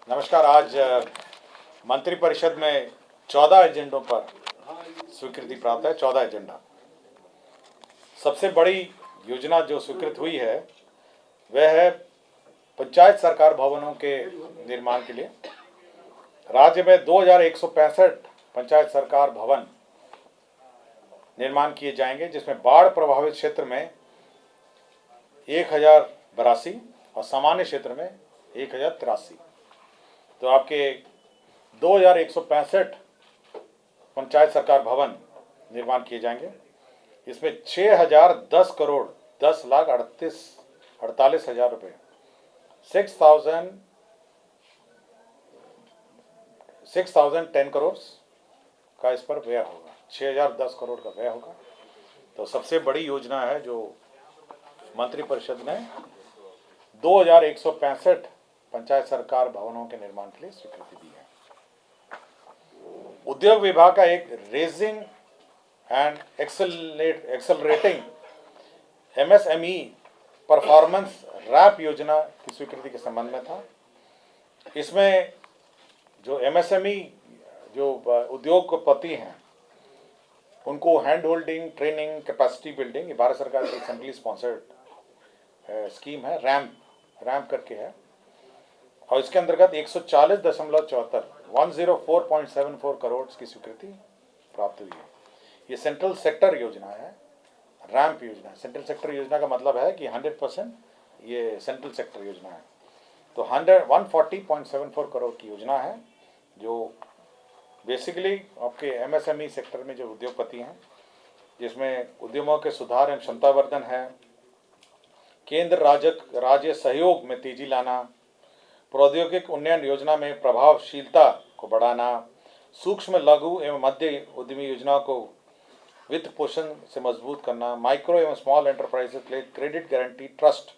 नमस्कार। आज मंत्रिपरिषद में 14 एजेंडों पर स्वीकृति प्राप्त है। 14 एजेंडा। सबसे बड़ी योजना जो स्वीकृत हुई है वह है पंचायत सरकार भवनों के निर्माण के लिए। राज्य में 2165 पंचायत सरकार भवन निर्माण किए जाएंगे, जिसमें बाढ़ प्रभावित क्षेत्र में 1082 और सामान्य क्षेत्र में 1083। तो आपके 2165 पंचायत सरकार भवन निर्माण किए जाएंगे। इसमें 6010 करोड़ 10,38,48,000 रुपये 6,010 करोड़ का इस पर व्यय होगा। 6010 करोड़ का व्यय होगा। तो सबसे बड़ी योजना है जो मंत्रिपरिषद ने 2165 पंचायत सरकार भवनों के निर्माण के लिए स्वीकृति दी है। उद्योग विभाग का एक raising and accelerating MSME performance RAMP योजना की स्वीकृति के संबंध में था। इसमें जो एमएसएमई जो उद्योगपति हैं उनको hand holding, training, capacity building, Bharat सरकार की सेंट्रली स्पॉन्सर्ड स्कीम है, रैम्प करके है। और इसके अंतर्गत 104.74 करोड़ की स्वीकृति प्राप्त हुई है। ये सेंट्रल सेक्टर योजना है, रैम्प योजना। सेंट्रल सेक्टर योजना का मतलब है कि 100% ये सेंट्रल सेक्टर योजना है। तो 140.74 करोड़ की योजना है, जो बेसिकली आपके एमएसएमई सेक्टर में जो उद्योगपति हैं, जिसमें उद्यमों के सुधार एवं क्षमतावर्धन है, केंद्र राज्य सहयोग में तेजी लाना, प्रौद्योगिक उन्नयन योजना में प्रभावशीलता को बढ़ाना, सूक्ष्म लघु एवं मध्य उद्यमी योजनाओं को वित्त पोषण से मजबूत करना, माइक्रो एवं स्मॉल एंटरप्राइजेस के लिए क्रेडिट गारंटी ट्रस्ट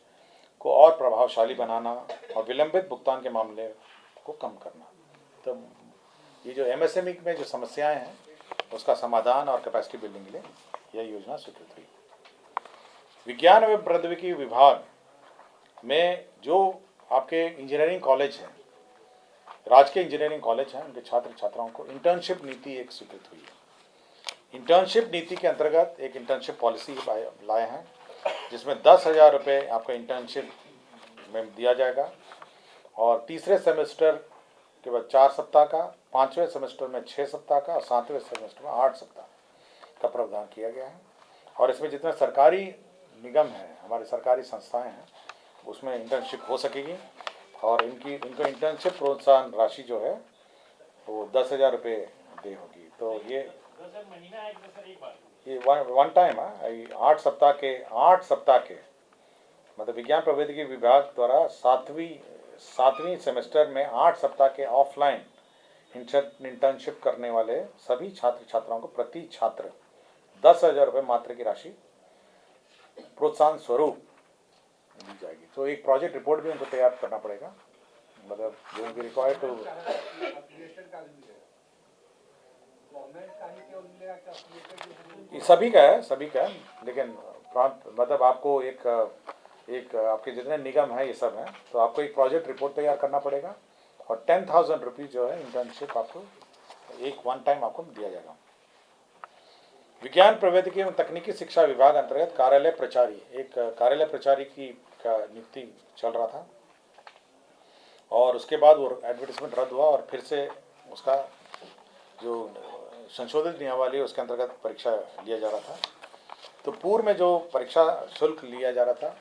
को और प्रभावशाली बनाना और विलंबित भुगतान के मामले को कम करना। तो ये जो एमएसएमई में जो समस्याएं हैं उसका समाधान और कैपेसिटी बिल्डिंग के लिए यह योजना स्वीकृत हुई। विज्ञान एवं प्रौद्योगिकी विभाग में जो आपके इंजीनियरिंग कॉलेज हैं, राजकीय इंजीनियरिंग कॉलेज हैं, उनके छात्र छात्राओं को इंटर्नशिप नीति एक स्वीकृत हुई है। इंटर्नशिप नीति के अंतर्गत एक इंटर्नशिप पॉलिसी लाए हैं, जिसमें 10,000 रुपये आपका इंटर्नशिप में दिया जाएगा और तीसरे सेमेस्टर के बाद 4 सप्ताह का, 5वें सेमेस्टर में 6 सप्ताह का और 7वें सेमेस्टर में 8 सप्ताह का प्रावधान किया गया है। और इसमें जितने सरकारी निगम हैं, हमारी सरकारी संस्थाएं हैं, उसमें इंटर्नशिप हो सकेगी। और इनको इंटर्नशिप प्रोत्साहन राशि जो है वो 10,000 रुपये दे होगी। तो ये वन टाइम है। 8 सप्ताह के मतलब विज्ञान प्रौद्योगिकी विभाग द्वारा सातवीं सेमेस्टर में 8 सप्ताह के ऑफलाइन इंटर्नशिप करने वाले सभी छात्र छात्राओं को प्रति छात्र 10,000 रुपये मात्र की राशि प्रोत्साहन स्वरूप दी जाएगी। तो एक प्रोजेक्ट रिपोर्ट भी उनको तैयार करना पड़ेगा, मतलब जो उनकी रिक्वायर्ड टू सभी का है, लेकिन मतलब आपको एक आपके जितने निगम है ये सब हैं, तो आपको एक प्रोजेक्ट रिपोर्ट तैयार करना पड़ेगा और 10,000 रुपीज़ जो है इंटर्नशिप आपको एक वन टाइम आपको दिया जाएगा। विज्ञान प्रौद्योगिकी एवं तकनीकी शिक्षा विभाग अंतर्गत कार्यालय प्रचारी की नियुक्ति चल रहा था और उसके बाद वो एडवर्टाइजमेंट रद्द हुआ और फिर से उसका जो संशोधित नियमावली उसके अंतर्गत परीक्षा लिया जा रहा था। तो पूर्व में जो परीक्षा शुल्क लिया जा रहा था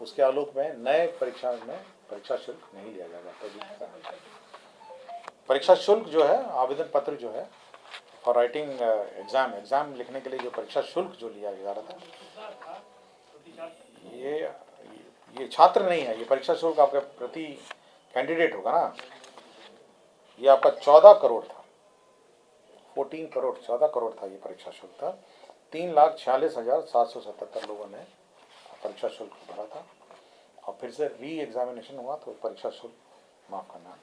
उसके आलोक में नए परीक्षा में परीक्षा शुल्क नहीं लिया जाएगा। तो परीक्षा शुल्क जो है, आवेदन पत्र जो है फॉर राइटिंग एग्जाम लिखने के लिए जो परीक्षा शुल्क जो लिया जा रहा था, ये छात्र नहीं है, ये परीक्षा शुल्क आपका प्रति कैंडिडेट होगा ना। ये आपका 14 करोड़ था, 14 करोड़ था ये परीक्षा शुल्क था। 3,46,777 लोगों ने परीक्षा शुल्क भरा था और फिर से री एग्जामिनेशन हुआ तो परीक्षा शुल्क माफ करना,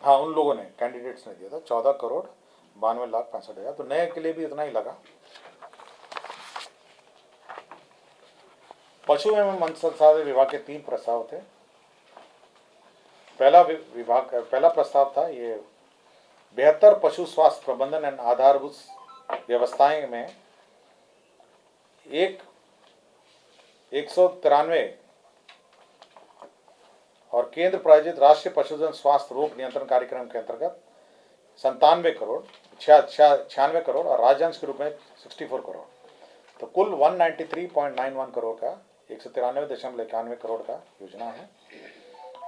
हाँ उन लोगों ने, कैंडिडेट्स ने दिया था 14,92,65,000। तो नए के लिए भी इतना ही लगा। पशु एवं मत्स्य संसाधन विभाग के 3 प्रस्ताव थे। पहला प्रस्ताव था ये बेहतर पशु स्वास्थ्य प्रबंधन एंड आधारभूत व्यवस्थाएं में 193 और केंद्र प्रायोजित राष्ट्रीय पशुधन स्वास्थ्य रोग नियंत्रण कार्यक्रम के अंतर्गत 96 करोड़ और राज्यांश के रूप में 64 करोड़, तो कुल 193.91 करोड़ का 193.91 करोड़ का योजना है।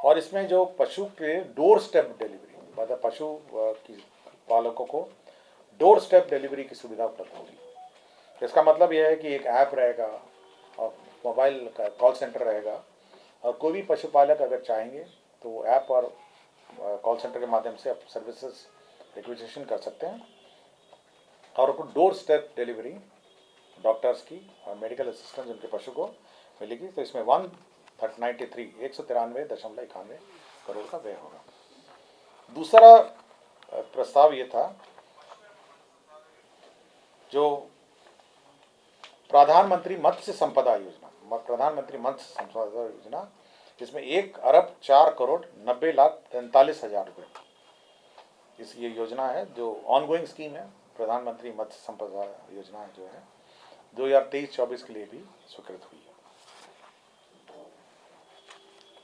और इसमें जो पशु के डोर स्टेप डिलीवरी, मतलब पशु की पालकों को डोर स्टेप डिलीवरी की सुविधा उपलब्ध होगी। तो इसका मतलब यह है कि एक ऐप रहेगा और मोबाइल का कॉल सेंटर रहेगा, और कोई भी पशुपालक अगर चाहेंगे तो वो ऐप और कॉल सेंटर के माध्यम से आप सर्विसेज रिक्वेजिशन कर सकते हैं और उनको डोर स्टेप डिलीवरी डॉक्टर्स की और मेडिकल असिस्टेंस उनके पशु को मिलेगी। तो इसमें 193.91 करोड़ का व्यय होगा। दूसरा प्रस्ताव ये था जो प्रधानमंत्री मत्स्य संपदा योजना, जिसमें 1,04,40,43,43 रुपये इस ये योजना है, जो ऑनगोइंग स्कीम है। प्रधानमंत्री मत्स्य संपदा योजना जो है 2023-24 के लिए भी स्वीकृत हुई है।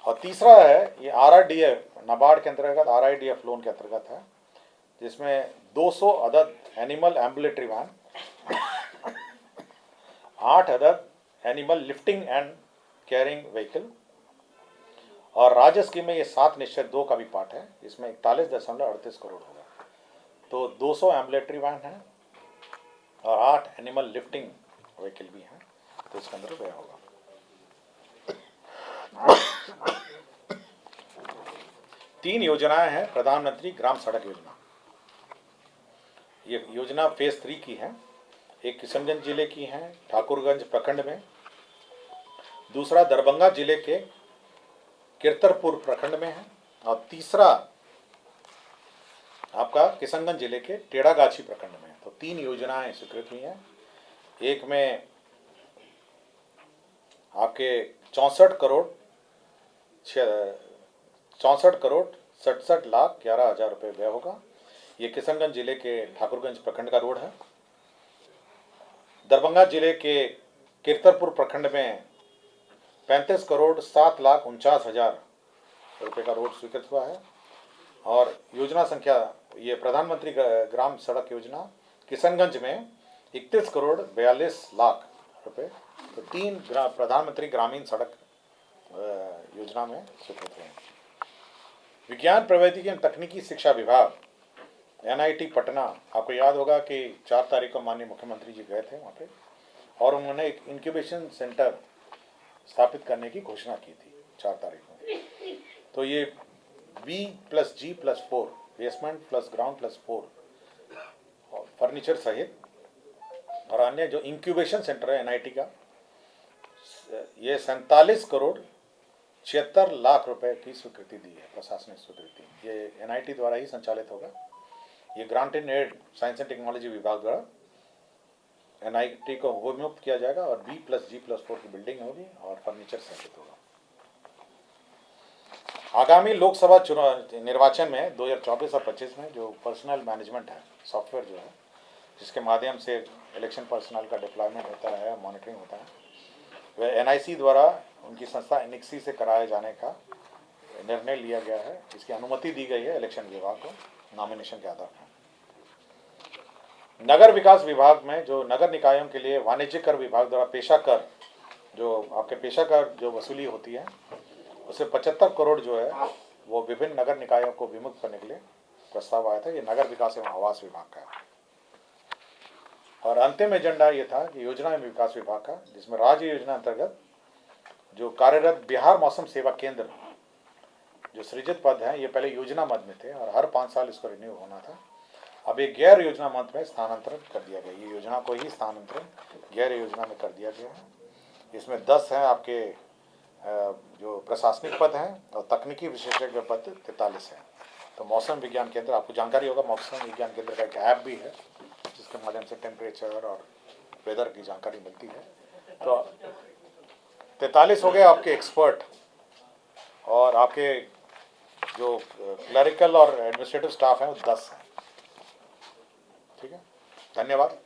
और तीसरा है ये RRDF, नाबार्ड के अंतर्गत RIDF लोन के अंतर्गत है, जिसमें 200 अदद एनिमल एम्बुलेटरी वैन, 8 अदद animal lifting and carrying vehicle, और राज्य स्कीम में ये 7/2 का भी पार्ट है, इसमें 41.38 करोड़ होगा। तो 200 एम्बुलेटरी वैन है और 8 एनिमल लिफ्टिंग व्हीकल भी हैं, तो इसके अंदर व्यय होगा। तीन योजनाएं हैं प्रधानमंत्री ग्राम सड़क योजना। ये योजना फेज 3 की है। एक किशनगंज जिले की है ठाकुरगंज प्रखंड में, दूसरा दरभंगा जिले के कीर्तरपुर प्रखंड में है, और तीसरा आपका किशनगंज जिले के टेढ़ागाछी प्रखंड में है। तो 3 योजनाएं स्वीकृत हुई हैं। एक में आपके 64 करोड़ 67,11,00,000 रुपये व्यय होगा। ये किशनगंज जिले के ठाकुरगंज प्रखंड का रोड है। दरभंगा जिले के कीर्तरपुर प्रखंड में 35,07,49,000 रुपये का रोड स्वीकृत हुआ है। और योजना संख्या ये प्रधानमंत्री ग्राम सड़क योजना किशनगंज में 31,42,00,000 रुपये, तो 3 प्रधानमंत्री ग्रामीण सड़क योजना में स्वीकृत हुए हैं। विज्ञान प्रौद्योगिकी एवं तकनीकी शिक्षा विभाग NIT पटना, आपको याद होगा कि 4 तारीख को माननीय मुख्यमंत्री जी गए थे वहाँ पे, और उन्होंने एक इंक्यूबेशन सेंटर स्थापित करने की घोषणा की थी 4 तारीख में। तो ये B+G+4 basement plus ground plus 4 furniture सहित और अन्य जो इंक्यूबेशन सेंटर है NIT का, ये 47,76,00,000 रुपए की स्वीकृति दी है, प्रशासनिक स्वीकृति। ये NIT द्वारा ही संचालित होगा। ये grant in aid science and technology विभाग द्वारा NIT को विमुक्त किया जाएगा, और B+G+4 की बिल्डिंग होगी और फर्नीचर सहित होगा। आगामी लोकसभा चुनाव निर्वाचन में 2024 और 25 में जो पर्सनल मैनेजमेंट है सॉफ्टवेयर जो है, जिसके माध्यम से इलेक्शन पर्सनल का डिप्लॉयमेंट होता है, मॉनिटरिंग होता है, वह NIC द्वारा उनकी संस्था NICSI से कराए जाने का निर्णय लिया गया है। इसकी अनुमति दी गई है इलेक्शन विभाग को नॉमिनेशन के आधार पर। नगर विकास विभाग में जो नगर निकायों के लिए वाणिज्य कर विभाग द्वारा पेशा कर, जो आपके पेशा कर जो वसूली होती है, उसे 75 करोड़ जो है वो विभिन्न नगर निकायों को विमुक्त करने के लिए प्रस्ताव आया था। ये नगर विकास एवं आवास विभाग का है। और अंतिम एजेंडा ये था कि योजना एवं विकास विभाग का, जिसमें राज्य योजना अंतर्गत जो कार्यरत बिहार मौसम सेवा केंद्र जो सृजित पद हैं, ये पहले योजना मद में थे और हर 5 साल इसको रिन्यू होना था। अब एक गैर योजना मद में स्थानांतरण कर दिया गया। ये योजना को ही स्थानांतरण गैर योजना में कर दिया गया है। इसमें 10 हैं आपके जो प्रशासनिक पद हैं, और तकनीकी विशेषज्ञ पद 43 हैं। तो मौसम विज्ञान केंद्र, आपको जानकारी होगा, मौसम विज्ञान केंद्र का एक ऐप भी है जिसके माध्यम से टेम्परेचर और वेदर की जानकारी मिलती है। तो 43 हो गए आपके एक्सपर्ट, और आपके जो क्लरिकल और एडमिनिस्ट्रेटिव स्टाफ हैं वो 10 हैं। ठीक है, धन्यवाद।